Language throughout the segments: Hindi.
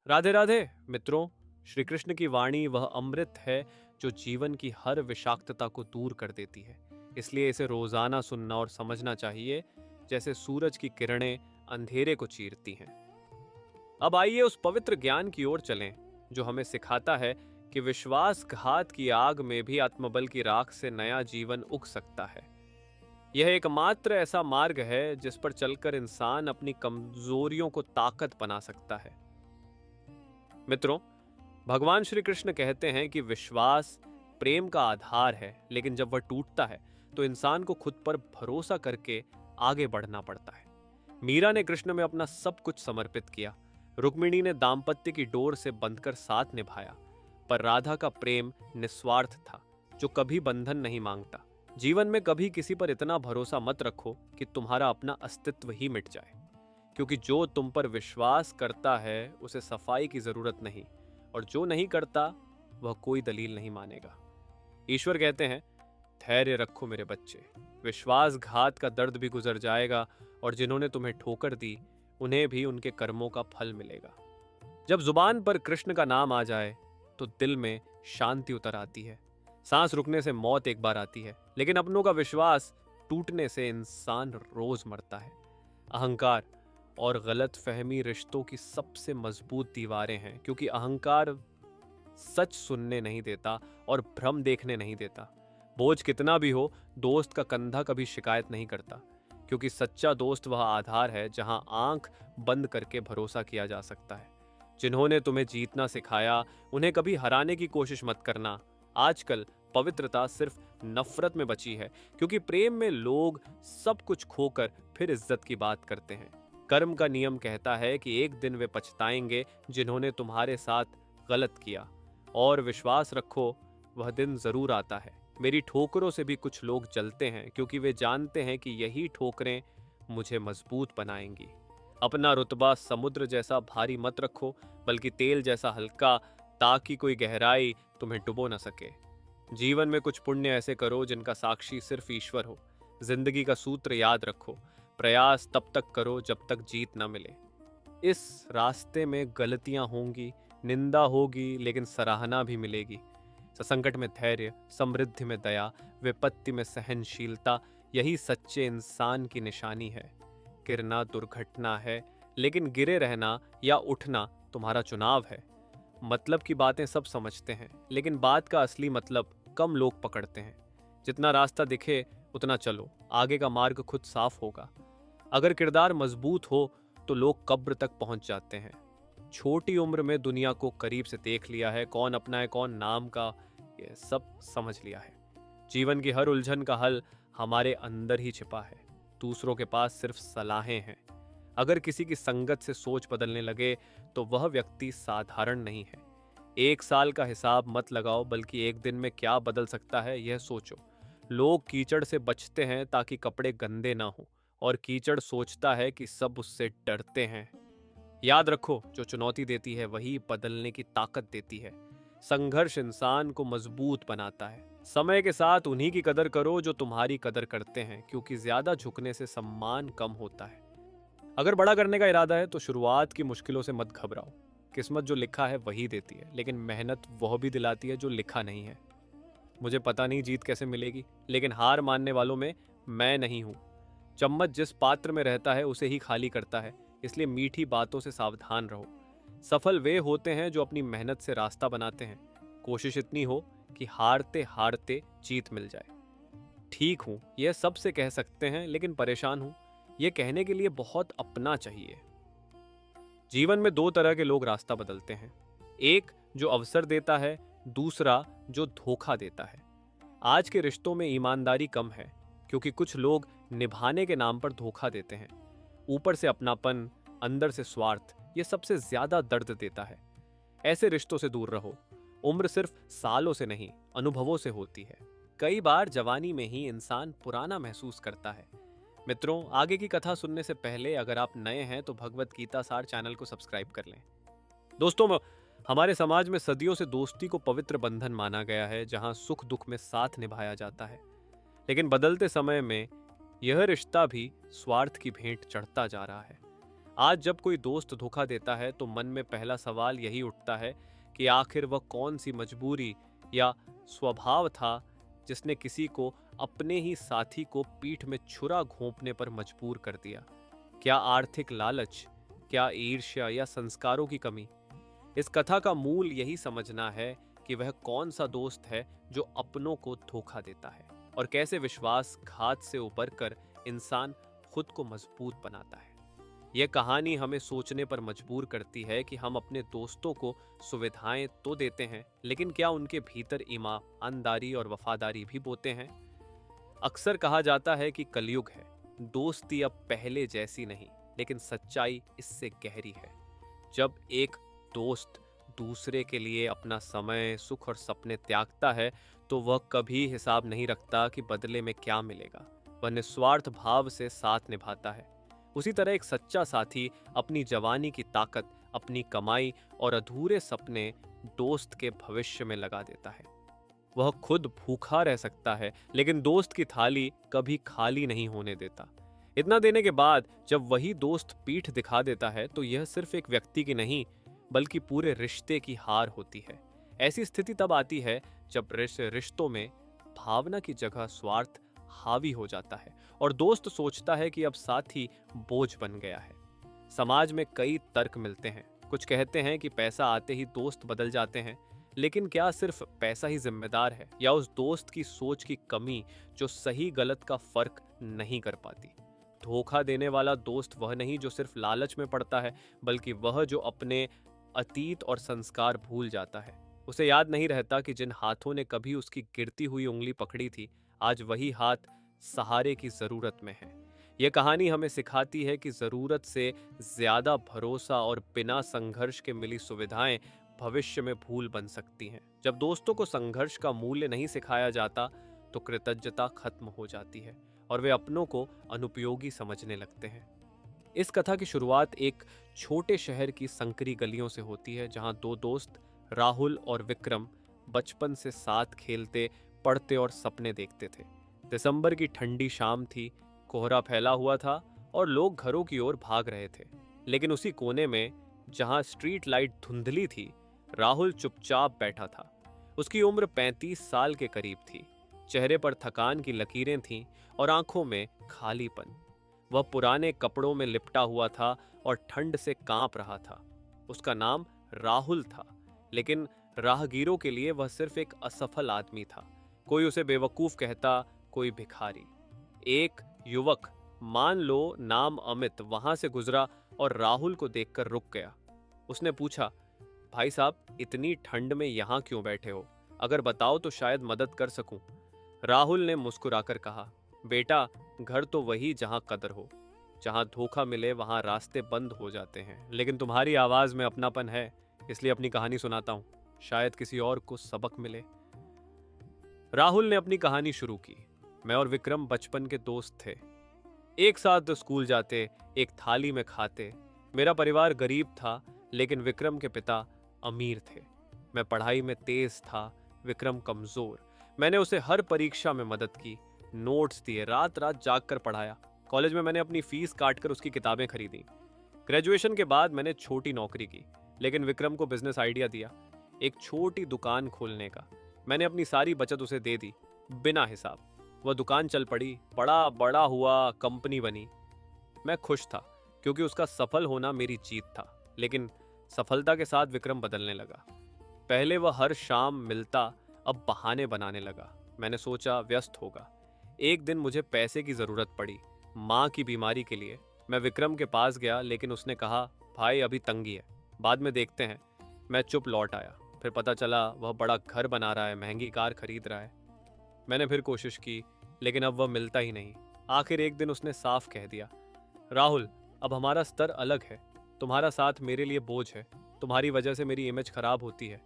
राधे राधे मित्रों। श्री कृष्ण की वाणी वह अमृत है जो जीवन की हर विषाक्तता को दूर कर देती है। इसलिए इसे रोजाना सुनना और समझना चाहिए, जैसे सूरज की किरणें अंधेरे को चीरती हैं। अब आइए उस पवित्र ज्ञान की ओर चलें जो हमें सिखाता है कि विश्वासघात की आग में भी आत्मबल की राख से नया जीवन उग सकता है। यह एकमात्र ऐसा मार्ग है जिस पर चलकर इंसान अपनी कमजोरियों को ताकत बना सकता है। मित्रों, भगवान श्री कृष्ण कहते हैं कि विश्वास प्रेम का आधार है, लेकिन जब वह टूटता है तो इंसान को खुद पर भरोसा करके आगे बढ़ना पड़ता है। मीरा ने कृष्ण में अपना सब कुछ समर्पित किया, रुक्मिणी ने दाम्पत्य की डोर से बंधकर साथ निभाया, पर राधा का प्रेम निस्वार्थ था, जो कभी बंधन नहीं मांगता। जीवन में कभी किसी पर इतना भरोसा मत रखो कि तुम्हारा अपना अस्तित्व ही मिट जाए, क्योंकि जो तुम पर विश्वास करता है उसे सफाई की जरूरत नहीं, और जो नहीं करता वह कोई दलील नहीं मानेगा। ईश्वर कहते हैं, धैर्य रखो मेरे बच्चे, विश्वासघात का दर्द भी गुजर जाएगा, और जिन्होंने तुम्हें ठोकर दी उन्हें भी उनके कर्मों का फल मिलेगा। जब जुबान पर कृष्ण का नाम आ जाए तो दिल में शांति उतर आती है। सांस रुकने से मौत एक बार आती है, लेकिन अपनों का विश्वास टूटने से इंसान रोज मरता है। अहंकार और गलत फहमी रिश्तों की सबसे मजबूत दीवारें हैं, क्योंकि अहंकार सच सुनने नहीं देता और भ्रम देखने नहीं देता। बोझ कितना भी हो, दोस्त का कंधा कभी शिकायत नहीं करता, क्योंकि सच्चा दोस्त वह आधार है जहां आंख बंद करके भरोसा किया जा सकता है। जिन्होंने तुम्हें जीतना सिखाया उन्हें कभी हराने की कोशिश मत करना। आजकल पवित्रता सिर्फ नफरत में बची है, क्योंकि प्रेम में लोग सब कुछ खोकर फिर इज्जत की बात करते हैं। कर्म का नियम कहता है कि एक दिन वे पछताएंगे जिन्होंने तुम्हारे साथ गलत किया, और विश्वास रखो वह दिन जरूर आता है। मेरी ठोकरों से भी कुछ लोग जलते हैं, क्योंकि वे जानते हैं कि यही ठोकरें मुझे मजबूत बनाएंगी। अपना रुतबा समुद्र जैसा भारी मत रखो, बल्कि तेल जैसा हल्का, ताकि कोई गहराई तुम्हें डुबो न सके। जीवन में कुछ पुण्य ऐसे करो जिनका साक्षी सिर्फ ईश्वर हो। जिंदगी का सूत्र याद रखो, प्रयास तब तक करो जब तक जीत न मिले। इस रास्ते में गलतियां होंगी, निंदा होगी, लेकिन सराहना भी मिलेगी। संकट में धैर्य, समृद्धि में दया, विपत्ति में सहनशीलता, यही सच्चे इंसान की निशानी है। गिरना दुर्घटना है, लेकिन गिरे रहना या उठना तुम्हारा चुनाव है। मतलब की बातें सब समझते हैं, लेकिन बात का असली मतलब कम लोग पकड़ते हैं। जितना रास्ता दिखे उतना चलो, आगे का मार्ग खुद साफ होगा। अगर किरदार मजबूत हो तो लोग कब्र तक पहुंच जाते हैं। छोटी उम्र में दुनिया को करीब से देख लिया है, कौन अपना है कौन नाम का, ये सब समझ लिया है। जीवन की हर उलझन का हल हमारे अंदर ही छिपा है, दूसरों के पास सिर्फ सलाहें हैं। अगर किसी की संगत से सोच बदलने लगे तो वह व्यक्ति साधारण नहीं है। एक साल का हिसाब मत लगाओ, बल्कि एक दिन में क्या बदल सकता है यह सोचो। लोग कीचड़ से बचते हैं ताकि कपड़े गंदे ना हो, और कीचड़ सोचता है कि सब उससे डरते हैं। याद रखो, जो चुनौती देती है वही बदलने की ताकत देती है। संघर्ष इंसान को मजबूत बनाता है। समय के साथ उन्हीं की कदर करो जो तुम्हारी कदर करते हैं, क्योंकि ज्यादा झुकने से सम्मान कम होता है। अगर बड़ा करने का इरादा है तो शुरुआत की मुश्किलों से मत घबराओ। किस्मत जो लिखा है वही देती है, लेकिन मेहनत वह भी दिलाती है जो लिखा नहीं है। मुझे पता नहीं जीत कैसे मिलेगी, लेकिन हार मानने वालों में मैं नहीं हूं। चम्मच जिस पात्र में रहता है उसे ही खाली करता है, इसलिए मीठी बातों से सावधान रहो। सफल वे होते हैं जो अपनी मेहनत से रास्ता बनाते हैं। कोशिश इतनी हो कि हारते हारते जीत मिल जाए। ठीक हूं यह सबसे कह सकते हैं, लेकिन परेशान हूं यह कहने के लिए बहुत अपना चाहिए। जीवन में दो तरह के लोग रास्ता बदलते हैं, एक जो अवसर देता है, दूसरा जो धोखा देता है। आज के रिश्तों में ईमानदारी कम है, क्योंकि कुछ लोग निभाने के नाम पर धोखा देते हैं। ऊपर से अपनापन, अंदर से स्वार्थ, ये सबसे ज्यादा दर्द देता है। ऐसे रिश्तों से दूर रहो। उम्र सिर्फ सालों से नहीं, अनुभवों से होती है। कई बार जवानी में ही इंसान पुराना महसूस करता है। मित्रों, आगे की कथा सुनने से पहले अगर आप नए हैं तो भगवत गीता सार चैनल को सब्सक्राइब कर लें। दोस्तों, हमारे समाज में सदियों से दोस्ती को पवित्र बंधन माना गया है, जहां सुख दुख में साथ निभाया जाता है। लेकिन बदलते समय में यह रिश्ता भी स्वार्थ की भेंट चढ़ता जा रहा है। आज जब कोई दोस्त धोखा देता है तो मन में पहला सवाल यही उठता है कि आखिर वह कौन सी मजबूरी या स्वभाव था जिसने किसी को अपने ही साथी को पीठ में छुरा घोंपने पर मजबूर कर दिया। क्या आर्थिक लालच, क्या ईर्ष्या या संस्कारों की कमी? इस कथा का मूल यही समझना है कि वह कौन सा दोस्त है जो अपनों को धोखा देता है और कैसे विश्वासघात से उबर कर इंसान खुद को मजबूत बनाता है। यह कहानी हमें सोचने पर मजबूर करती है कि हम अपने दोस्तों को सुविधाएं तो देते हैं, लेकिन क्या उनके भीतर ईमानदारी और वफादारी भी बोते हैं? अक्सर कहा जाता है कि कलयुग है, दोस्ती अब पहले जैसी नहीं, लेकिन सच्चाई इससे गहरी है। जब एक दोस्त दूसरे के लिए अपना समय, सुख और सपने त्यागता है तो वह कभी हिसाब नहीं रखता कि बदले में क्या मिलेगा। वह निस्वार्थ भाव से साथ निभाता है। उसी तरह एक सच्चा साथी अपनी जवानी की ताकत, अपनी कमाई और अधूरे सपने दोस्त के भविष्य में लगा देता है। वह खुद भूखा रह सकता है, लेकिन दोस्त की थाली कभी खाली नहीं होने देता। इतना देने के बाद जब वही दोस्त पीठ दिखा देता है तो यह सिर्फ एक व्यक्ति की नहीं, बल्कि पूरे रिश्ते की हार होती है। ऐसी स्थिति तब आती है जब रिश्तों में भावना की जगह स्वार्थ हावी हो जाता है और दोस्त सोचता है कि अब साथी बोझ बन गया है। समाज में कई तर्क मिलते हैं। कुछ कहते हैं कि पैसा आते ही दोस्त बदल जाते हैं, लेकिन क्या सिर्फ पैसा ही जिम्मेदार है या उस दोस्त की सोच की कमी जो सही गलत का फर्क नहीं कर पाती? धोखा देने वाला दोस्त वह नहीं जो सिर्फ लालच में पड़ता है, बल्कि वह जो अपने अतीत और संस्कार भूल जाता है। उसे याद नहीं रहता कि जिन हाथों ने कभी उसकी गिरती हुई उंगली पकड़ी थी, आज वही हाथ सहारे की जरूरत में है। यह कहानी हमें सिखाती है कि जरूरत से ज्यादा भरोसा और बिना संघर्ष के मिली सुविधाएं भविष्य में भूल बन सकती हैं। जब दोस्तों को संघर्ष का मूल्य नहीं सिखाया जाता तो कृतज्ञता खत्म हो जाती है और वे अपनों को अनुपयोगी समझने लगते हैं। इस कथा की शुरुआत एक छोटे शहर की संकरी गलियों से होती है, जहां दो दोस्त राहुल और विक्रम बचपन से साथ खेलते, पढ़ते और सपने देखते थे। दिसंबर की ठंडी शाम थी, कोहरा फैला हुआ था और लोग घरों की ओर भाग रहे थे। लेकिन उसी कोने में, जहां स्ट्रीट लाइट धुंधली थी, राहुल चुपचाप बैठा था। उसकी उम्र 35 साल के करीब थी। चेहरे पर थकान की लकीरें थीं और आंखों में खालीपन। वह पुराने कपड़ों में लिपटा हुआ था और ठंड से कांप रहा था। उसका नाम राहुल था, लेकिन राहगीरों के लिए वह सिर्फ एक असफल आदमी था। कोई उसे बेवकूफ कहता, कोई भिखारी। एक युवक, मान लो नाम अमित, वहां से गुजरा और राहुल को देखकर रुक गया। उसने पूछा, भाई साहब, इतनी ठंड में यहाँ क्यों बैठे हो? अगर बताओ तो शायद मदद कर सकूं। राहुल ने मुस्कुराकर कहा, बेटा, घर तो वही जहां कदर हो। जहां धोखा मिले वहां रास्ते बंद हो जाते हैं, लेकिन तुम्हारी आवाज में अपनापन है, इसलिए अपनी कहानी सुनाता हूं, शायद किसी और को सबक मिले। राहुल ने अपनी कहानी शुरू की। मैं और विक्रम बचपन के दोस्त थे। एक साथ स्कूल जाते, एक थाली में खाते। मेरा परिवार गरीब था, लेकिन विक्रम के पिता अमीर थे। मैं पढ़ाई में तेज था, विक्रम कमजोर। मैंने उसे हर परीक्षा में मदद की, नोट्स दिए, रात रात जाग कर पढ़ाया। कॉलेज में मैंने अपनी फीस काट कर उसकी किताबें खरीदी। ग्रेजुएशन के बाद मैंने छोटी नौकरी की, लेकिन विक्रम को बिजनेस आइडिया दिया, एक छोटी दुकान खोलने का। मैंने अपनी सारी बचत उसे दे दी, बिना हिसाब। वह दुकान चल पड़ी, बड़ा बड़ा हुआ, कंपनी बनी। मैं खुश था, क्योंकि उसका सफल होना मेरी जीत था। लेकिन सफलता के साथ विक्रम बदलने लगा। पहले वह हर शाम मिलता, अब बहाने बनाने लगा। मैंने सोचा व्यस्त होगा। एक दिन मुझे पैसे की जरूरत पड़ी, माँ की बीमारी के लिए। मैं विक्रम के पास गया, लेकिन उसने कहा, भाई अभी तंगी है, बाद में देखते हैं। मैं चुप लौट आया। फिर पता चला वह बड़ा घर बना रहा है, महंगी कार खरीद रहा है। मैंने फिर कोशिश की, लेकिन अब वह मिलता ही नहीं। आखिर एक दिन उसने साफ कह दिया, राहुल, अब हमारा स्तर अलग है। तुम्हारा साथ मेरे लिए बोझ है, तुम्हारी वजह से मेरी इमेज खराब होती है।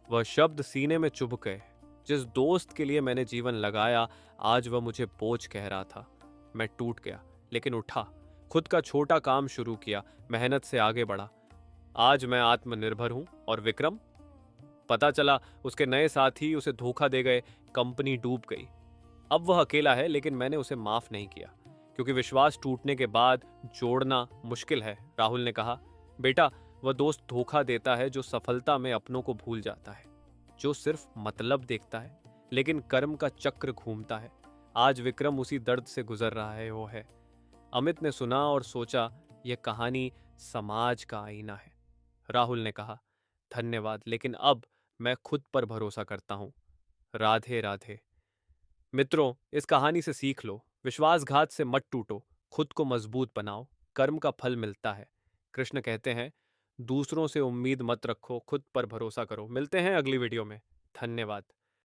वह शब्द सीने में चुभ गए। जिस दोस्त के लिए मैंने जीवन लगाया, आज वह मुझे बोझ कह रहा था। मैं टूट गया, लेकिन उठा, खुद का छोटा काम शुरू किया, मेहनत से आगे बढ़ा। आज मैं आत्मनिर्भर हूं। और विक्रम? पता चला उसके नए साथी उसे धोखा दे गए, कंपनी डूब गई। अब वह अकेला है, लेकिन मैंने उसे माफ नहीं किया। क्योंकि विश्वास टूटने के बाद जोड़ना मुश्किल है। राहुल ने कहा, बेटा, वह दोस्त धोखा देता है जो सफलता में अपनों को भूल जाता है, जो सिर्फ मतलब देखता है लेकिन कर्म का चक्र घूमता है। आज विक्रम उसी दर्द से गुजर रहा है। वो है। अमित ने सुना और सोचा, यह कहानी समाज का आईना है। राहुल ने कहा, धन्यवाद, लेकिन अब मैं खुद पर भरोसा करता हूँ। राधे राधे। मित्रों, इस कहानी से सीख लो, विश्वासघात से मत टूटो, खुद को मजबूत बनाओ, कर्म का फल मिलता है। कृष्ण कहते हैं, दूसरों से उम्मीद मत रखो, खुद पर भरोसा करो। मिलते हैं अगली वीडियो में। धन्यवाद।